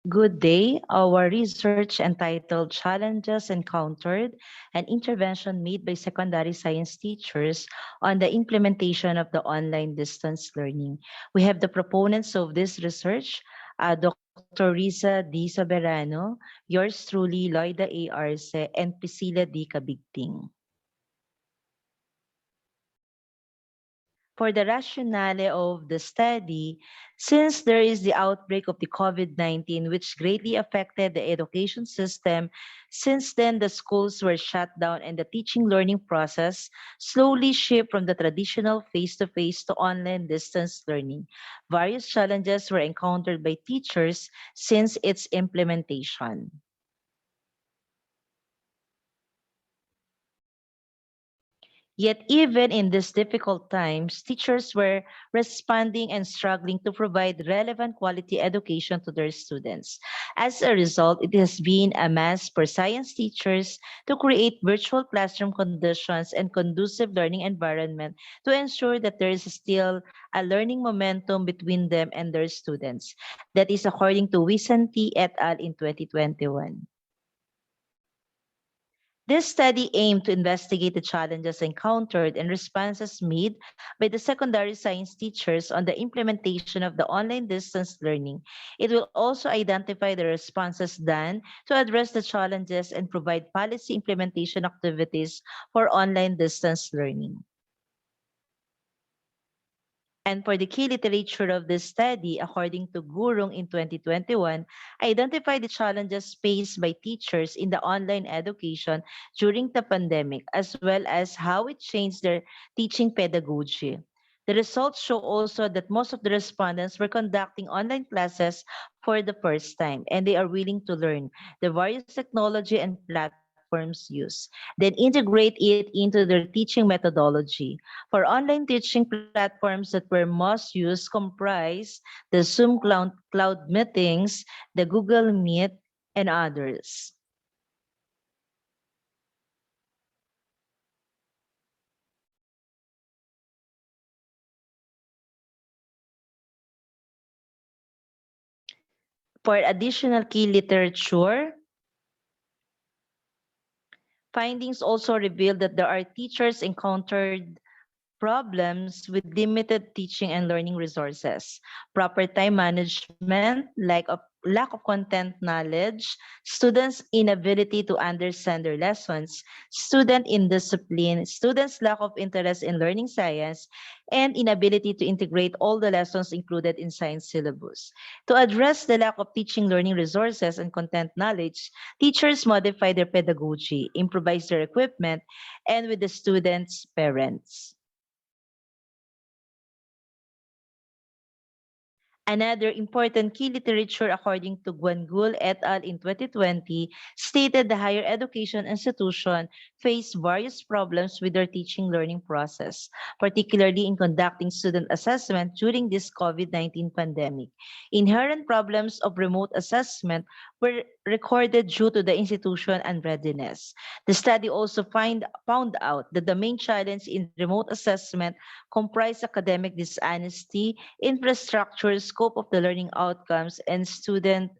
Good day. Our research entitled Challenges Encountered and Intervention Made by Secondary Science Teachers on the Implementation of the Online Distance Learning. We have the proponents of this research, Dr. Riza D. Soberano, yours truly, Loida A. Arce, and Priscila D. Cabigting. For the rationale of the study, since there is the outbreak of the COVID-19, which greatly affected the education system, since then the schools were shut down and the teaching learning process slowly shifted from the traditional face-to-face to online distance learning. Various challenges were encountered by teachers since its implementation. Yet, even in these difficult times, teachers were responding and struggling to provide relevant quality education to their students. As a result, it has been a must for science teachers to create virtual classroom conditions and conducive learning environment to ensure that there is still a learning momentum between them and their students. That is according to Vicente et al. In 2021. This study aimed to investigate the challenges encountered and responses made by the secondary science teachers on the implementation of the online distance learning. It will also identify the responses done to address the challenges and provide policy implementation activities for online distance learning. And for the key literature of this study, according to Gurung in 2021, identify the challenges faced by teachers in the online education during the pandemic, as well as how it changed their teaching pedagogy. The results show also that most of the respondents were conducting online classes for the first time, and they are willing to learn the various technology and platforms used, then integrate it into their teaching methodology. For online teaching platforms that were most used comprise the Cloud Meetings, the Google Meet, and others. For additional key literature, findings also reveal that there are teachers encountered problems with limited teaching and learning resources, proper time management, lack of content knowledge, students' inability to understand their lessons, student indiscipline, students' lack of interest in learning science, and inability to integrate all the lessons included in science syllabus. To address the lack of teaching learning resources and content knowledge, teachers modify their pedagogy, improvise their equipment, and with the students' parents. Another important key literature, according to Guangul et al. In 2020, stated the higher education institution face various problems with their teaching learning process, particularly in conducting student assessment during this COVID-19 pandemic. Inherent problems of remote assessment were recorded due to the institution unreadiness. The study also found out that the main challenge in remote assessment comprised academic dishonesty, infrastructure, scope of the learning outcomes, and student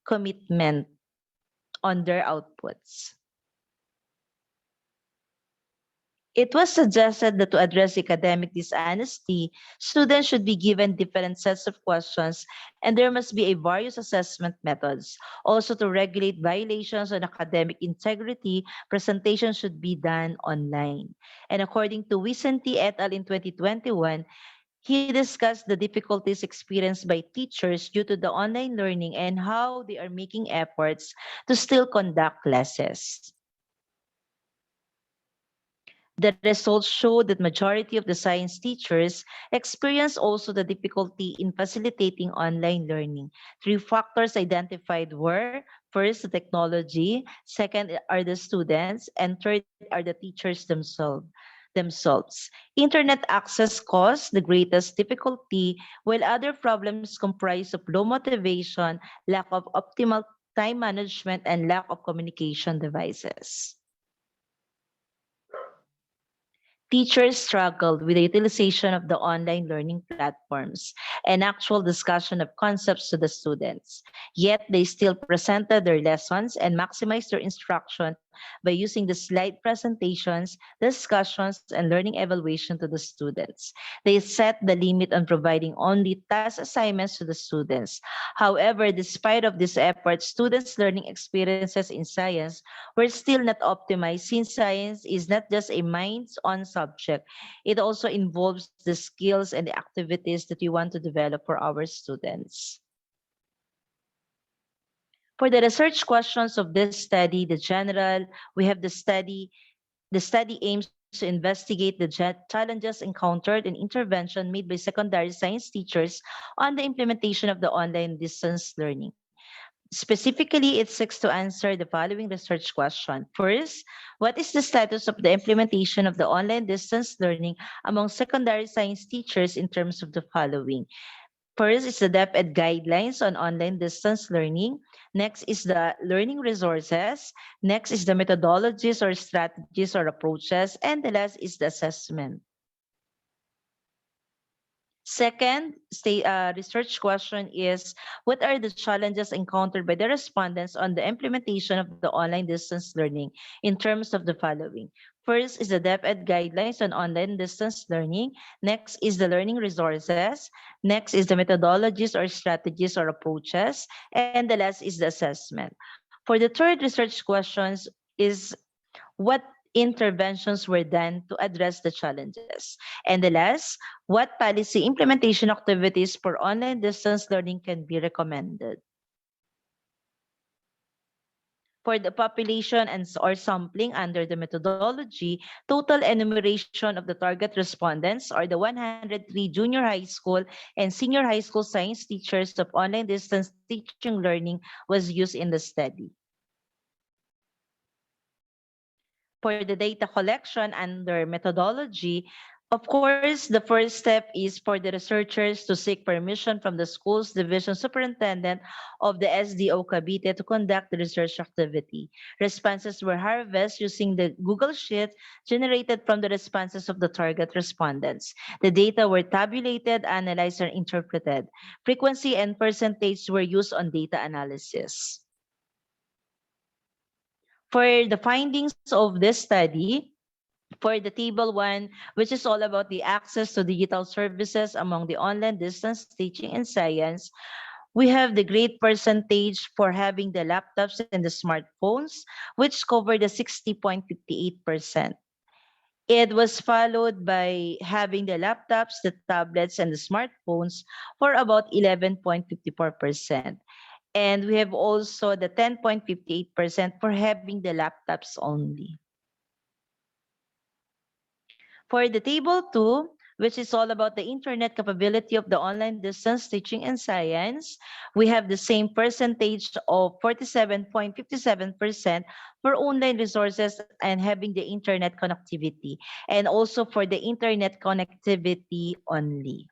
commitment on their outputs. It was suggested that to address academic dishonesty, students should be given different sets of questions and there must be a various assessment methods. Also, to regulate violations on academic integrity, presentation should be done online. And according to Vicente et al. In 2021, he discussed the difficulties experienced by teachers due to the online learning and how they are making efforts to still conduct classes. The results show that majority of the science teachers experience also the difficulty in facilitating online learning. Three factors identified were: first, the technology; second are the students; and third are the teachers themselves. Internet access caused the greatest difficulty, while other problems comprise of low motivation, lack of optimal time management, and lack of communication devices. Teachers struggled with the utilization of the online learning platforms and actual discussion of concepts to the students. Yet they still presented their lessons and maximized their instruction by using the slide presentations, discussions, and learning evaluation to the students. They set the limit on providing only task assignments to the students. However, despite of this effort, students' learning experiences in science were still not optimized since science is not just a minds-on subject. It also involves the skills and the activities that we want to develop for our students. For the research questions of this study, the general, we have the study aims to investigate the challenges encountered in intervention made by secondary science teachers on the implementation of the online distance learning. Specifically, it seeks to answer the following research question. First, what is the status of the implementation of the online distance learning among secondary science teachers in terms of the following? First is the DepEd guidelines on online distance learning. Next is the learning resources. Next is the methodologies or strategies or approaches. And the last is the assessment. Second, research question is, what are the challenges encountered by the respondents on the implementation of the online distance learning in terms of the following? First is the DepEd guidelines on online distance learning. Next is the learning resources. Next is the methodologies or strategies or approaches. And the last is the assessment. For the third research questions is, what interventions were done to address the challenges? And the last, what policy implementation activities for online distance learning can be recommended? For the population and or sampling under the methodology, total enumeration of the target respondents are the 103 junior high school and senior high school science teachers of online distance teaching learning was used in the study. For the data collection under methodology, of course, the first step is for the researchers to seek permission from the school's division superintendent of the SDO Cavite to conduct the research activity. Responses were harvested using the Google Sheet generated from the responses of the target respondents. The data were tabulated, analyzed, and interpreted. Frequency and percentage were used on data analysis. For the findings of this study, for the table one, which is all about the access to digital services among the online distance teaching and science, we have the great percentage for having the laptops and the smartphones, which cover the 60.58%. It was followed by having the laptops, the tablets, and the smartphones for about 11.54%. And we have also the 10.58% for having the laptops only. For the table 2, which is all about the internet capability of the online distance teaching and science, we have the same percentage of 47.57% for online resources and having the internet connectivity, and also for the internet connectivity only.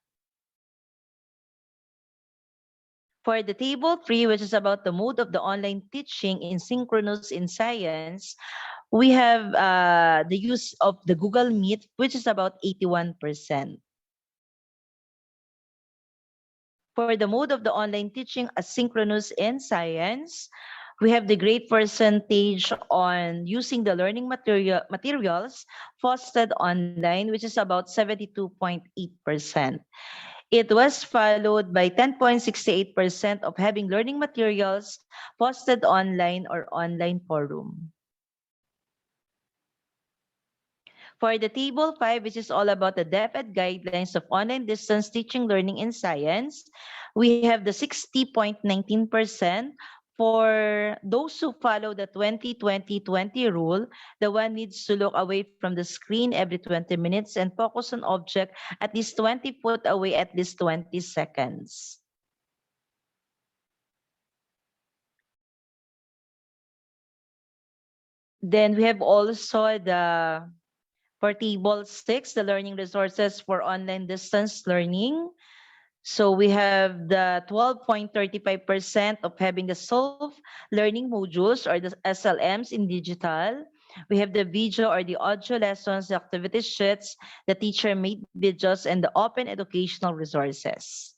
For the table 3, which is about the mode of the online teaching in synchronous in science, we have the use of the Google Meet, which is about 81%. For the mode of the online teaching asynchronous in science, we have the great percentage on using the learning materials posted online, which is about 72.8%. It was followed by 10.68% of having learning materials posted online or online forum. For the table 5, which is all about the DepEd guidelines of online distance teaching learning in science, we have the 60.19%. For those who follow the 20-20-20 rule, the one needs to look away from the screen every 20 minutes and focus on object at least 20 foot away at least 20 seconds. Then we have also the for table 6, the learning resources for online distance learning. So we have the 12.35% of having the self-learning modules or the SLMs in digital. We have the video or the audio lessons, the activity sheets, the teacher made videos, and the open educational resources.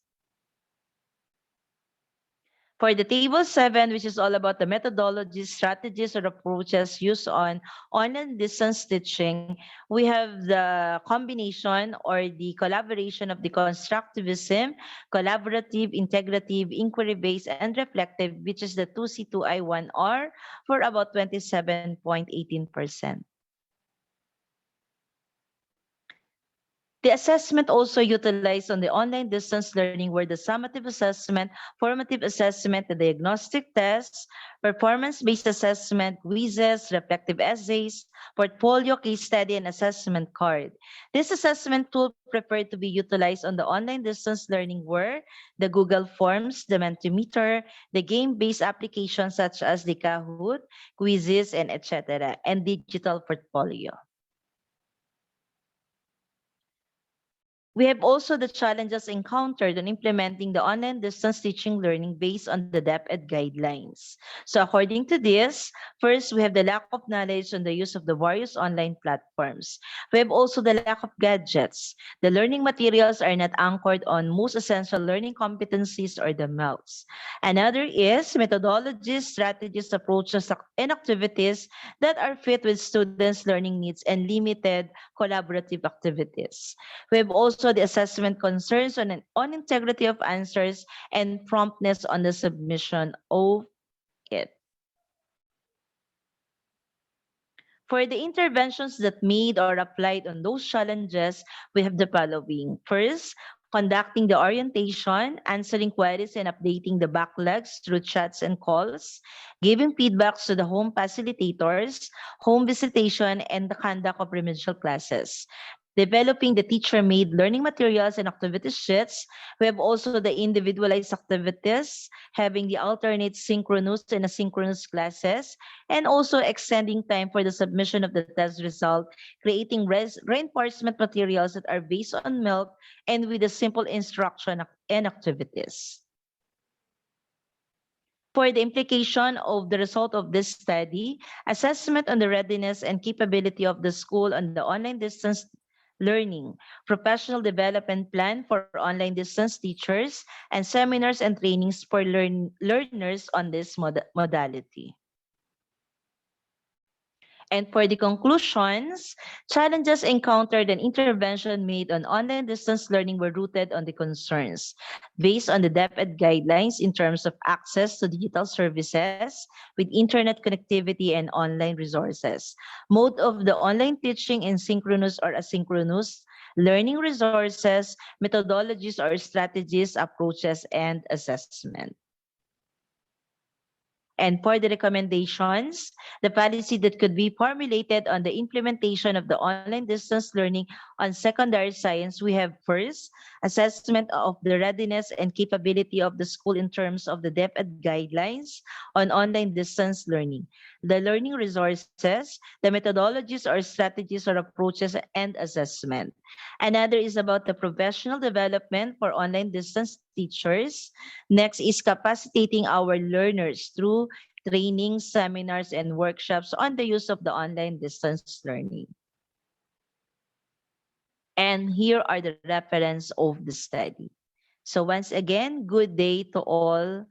For the table 7, which is all about the methodologies, strategies, or approaches used on online distance teaching, we have the combination or the collaboration of the constructivism, collaborative, integrative, inquiry-based, and reflective, which is the 2C2I1R for about 27.18%. The assessment also utilized on the online distance learning were the summative assessment, formative assessment, the diagnostic tests, performance-based assessment, quizzes, reflective essays, portfolio case study, and assessment card. This assessment tool preferred to be utilized on the online distance learning were the Google Forms, the Mentimeter, the game-based applications such as the Kahoot, Quizizz, and etc., and digital portfolio. We have also the challenges encountered in implementing the online distance teaching learning based on the DepEd guidelines. So according to this, first we have the lack of knowledge on the use of the various online platforms. We have also the lack of gadgets. The learning materials are not anchored on most essential learning competencies or the MELs. Another is methodologies, strategies, approaches, and activities that are fit with students' learning needs and limited collaborative activities. We have also the assessment concerns on integrity of answers and promptness on the submission of it. For the interventions that made or applied on those challenges, we have the following. First, conducting the orientation, answering queries and updating the backlogs through chats and calls, giving feedbacks to the home facilitators, home visitation, and the conduct of remedial classes. Developing the teacher-made learning materials and activity sheets. We have also the individualized activities, having the alternate synchronous and asynchronous classes, and also extending time for the submission of the test result, creating reinforcement materials that are based on milk and with a simple instruction and activities. For the implication of the result of this study, assessment on the readiness and capability of the school on the online distance learning, professional development plan for online distance teachers, and seminars and trainings for learners on this modality. And for the conclusions, challenges encountered and intervention made on online distance learning were rooted on the concerns based on the DepEd guidelines in terms of access to digital services with internet connectivity and online resources, mode of the online teaching in synchronous or asynchronous, learning resources, methodologies or strategies, approaches, and assessment. And for the recommendations, the policy that could be formulated on the implementation of the online distance learning on secondary science, we have first, assessment of the readiness and capability of the school in terms of the DepEd guidelines on online distance learning, the learning resources, the methodologies or strategies or approaches, and assessment. Another is about the professional development for online distance teachers. Next is capacitating our learners through trainings, seminars, and workshops on the use of the online distance learning. And here are the reference of the study. So once again, good day to all